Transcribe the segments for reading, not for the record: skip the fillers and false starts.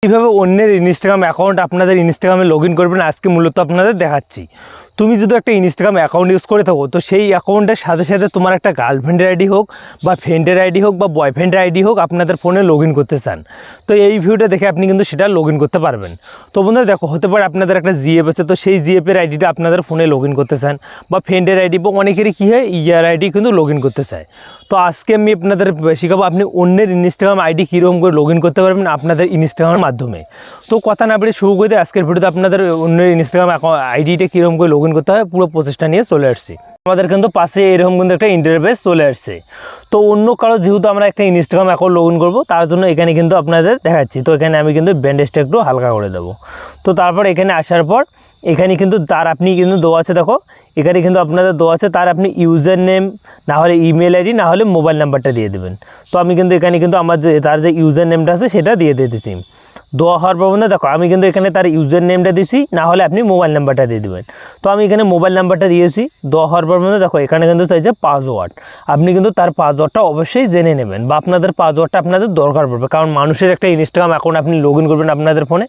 কীভাবে অন্যের Instagram account আপনাদের ইনস্টাগ্রামে লগ ইন করবেন আজকে মূলত আপনাদের দেখাচ্ছি। তুমি যদি একটা ইনস্টাগ্রাম অ্যাকাউন্ট ইউজ করে থাকো তো সেই অ্যাকাউন্টের সাথে সাথে তোমার একটা গার্লফ্রেন্ডের আইডি হোক বা ফ্রেন্ডের আইডি হোক বা বয়ফ্রেন্ডের আইডি হোক আপনাদের ফোনে লগ ইন করতে চান, তো এই ভিডিওটা দেখে আপনি কিন্তু সেটা লগ ইন করতে পারবেন। তো বন্ধুরা দেখো, হতে পারে আপনাদের একটা জিএফ আছে, তো সেই জিএফের আইডিটা আপনাদের ফোনে লগ ইন করতে চান, বা ফ্রেন্ডের আইডি বা অনেকেরই কী হয় ইয়ার আইডি কিন্তু লগ ইন করতে চায়। তো আজকে আমি আপনাদের শেখাবো আপনি অন্যের ইনস্টাগ্রাম আইডি কীরকম করে লগ ইন করতে পারবেন আপনাদের ইনস্টাগ্রামের মাধ্যমে। তো কথা না বেরিয়ে শুরু করে আজকের ভিডিওতে আপনাদের অন্যের ইনস্টাগ্রাম আইডিটা কীরকম করে লগ ইন করতে হয় পুরো প্রসেসটা নিয়ে চলে আসছি। আমাদের কিন্তু পাশে এরকম কিন্তু একটা ইন্টারফেস চলে আসছে। তো অন্য কারো যেহেতু আমরা একটা ইনস্টাগ্রাম অ্যাকাউন্ট লগ ইন করবো তার জন্য এখানে কিন্তু আপনাদের দেখাচ্ছি। তো এখানে আমি কিন্তু ব্যান্ডেজটা একটু হালকা করে দেবো। তো তারপর এখানে আসার পর এখানে কিন্তু তার আপনি কিন্তু দেওয়া আছে, দেখো এখানে কিন্তু আপনাদের দেওয়া আছে তার আপনি ইউজার নেম না হলে ইমেল আইডি না হলে মোবাইল নাম্বারটা দিয়ে দেবেন। তো আমি কিন্তু এখানে কিন্তু আমার যে তার যে ইউজার নেমটা আছে সেটা দিয়ে দিতেছি। দেওয়া হওয়ার পর বন্ধু দেখো আমি কিন্তু এখানে তার ইউজার নেমটা দিছি, না হলে আপনি মোবাইল নাম্বারটা দিয়ে দেবেন। তো আমি এখানে মোবাইল নাম্বারটা দিয়েছি। দেওয়া হওয়ার পর বন্ধু দেখো এখানে কিন্তু চাইছে পাসওয়ার্ড। আপনি কিন্তু তার পাসওয়ার্ডটা অবশ্যই জেনে নেবেন, বা আপনাদের পাসওয়ার্ডটা আপনাদের দরকার পড়বে, কারণ মানুষের একটা ইনস্টাগ্রাম অ্যাকাউন্ট আপনি লগ ইন করবেন আপনাদের ফোনে,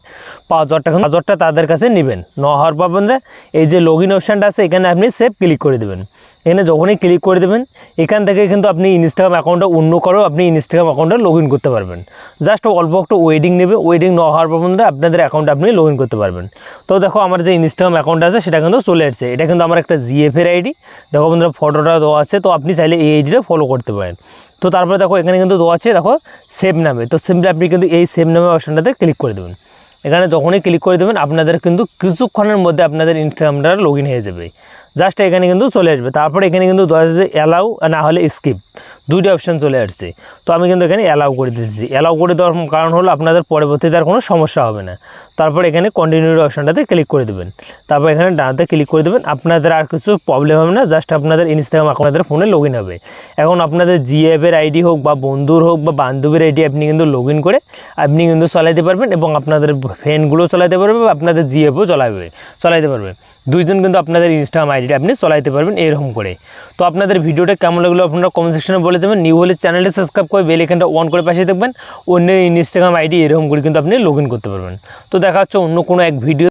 পাসওয়ার্ডটা তাদের কাছে নেবেন। নেওয়া হওয়ার পর বন্ধু এই যে লগ ইন অপশানটা আছে এখানে আপনি সেভ ক্লিক করে দেবেন। এখানে যখনই ক্লিক করে দেবেন এখান থেকে কিন্তু আপনি ইনস্টাগ্রাম অ্যাকাউন্টটা অন্য করেও আপনি ইনস্টাগ্রাম অ্যাকাউন্টে লগ ইন করতে পারবেন। জাস্ট অল্প একটু ওয়েডিং নেবে, ওয়েডিং না হওয়ার পর বন্ধু আপনাদের অ্যাকাউন্টে আপনি লগ ইন করতে পারবেন। তো দেখো আমার যে ইনস্টাগ্রাম অ্যাকাউন্ট আছে সেটা কিন্তু চলে আসছে। এটা কিন্তু আমার একটা জিএফের আইডি, দেখো বন্ধুরা ফটোটা দেওয়া আছে। তো আপনি চাইলে এই আইডিটা ফলো করতে পারেন। তো তারপরে দেখো এখানে কিন্তু দেওয়া আছে দেখো সেভ নামে। তো সিম্পলি আপনি কিন্তু এই সেভ নামে অপশানটাতে ক্লিক করে দেবেন। এখানে যখনই ক্লিক করে দেবেন আপনাদের কিন্তু কিছুক্ষণের মধ্যে আপনাদের ইনস্টাগ্রামটা লগ ইন হয়ে যাবে। জাস্ট এখানে কিন্তু চলে আসবে। তারপরে এখানে কিন্তু দেওয়া আছে যে অ্যালাউ না হলে স্কিপ, দুইটা অপশান চলে আসছে। তো আমি কিন্তু এখানে অ্যালাউ করে দিচ্ছি। অ্যালাউ করে দেওয়ার কারণ হলো আপনাদের পরবর্তীতে আর কোনো সমস্যা হবে না। তারপর এখানে কন্টিনিউর অপশানটাতে ক্লিক করে দেবেন। তারপর এখানে ডানাতে ক্লিক করে দেবেন। আপনাদের আর কিছু প্রবলেম হবে না, জাস্ট আপনাদের ইনস্টাগ্রাম আপনাদের ফোনে লগ ইন হবে। এখন আপনাদের জিএফের আইডি হোক বা বন্ধুর হোক বা বান্ধবীর আইডি আপনি কিন্তু লগ ইন করে আপনি কিন্তু চালাইতে পারবেন, এবং আপনাদের ফ্রেন্ডগুলো চালাইতে পারবে বা আপনাদের জিএফও চালাইতে পারবে। দুইজন কিন্তু আপনাদের ইনস্টাগ্রাম আইডিটা আপনি চালাইতে পারবেন এরকম করে। তো আপনাদের ভিডিওটা কেমন লাগলো আপনারা কমেন্ট সেকশনে বলে যাবেন। নিউ হলে চ্যানেলটি সাবস্ক্রাইব করে বেল আইকনটা অন করে পাশে দেখবেন। অন্যের ইনস্টাগ্রাম আইডি এরকম করে কিন্তু আপনি লগ ইন করতে পারবেন। তো দেখা হচ্ছে অন্য কোনো এক ভিডিও।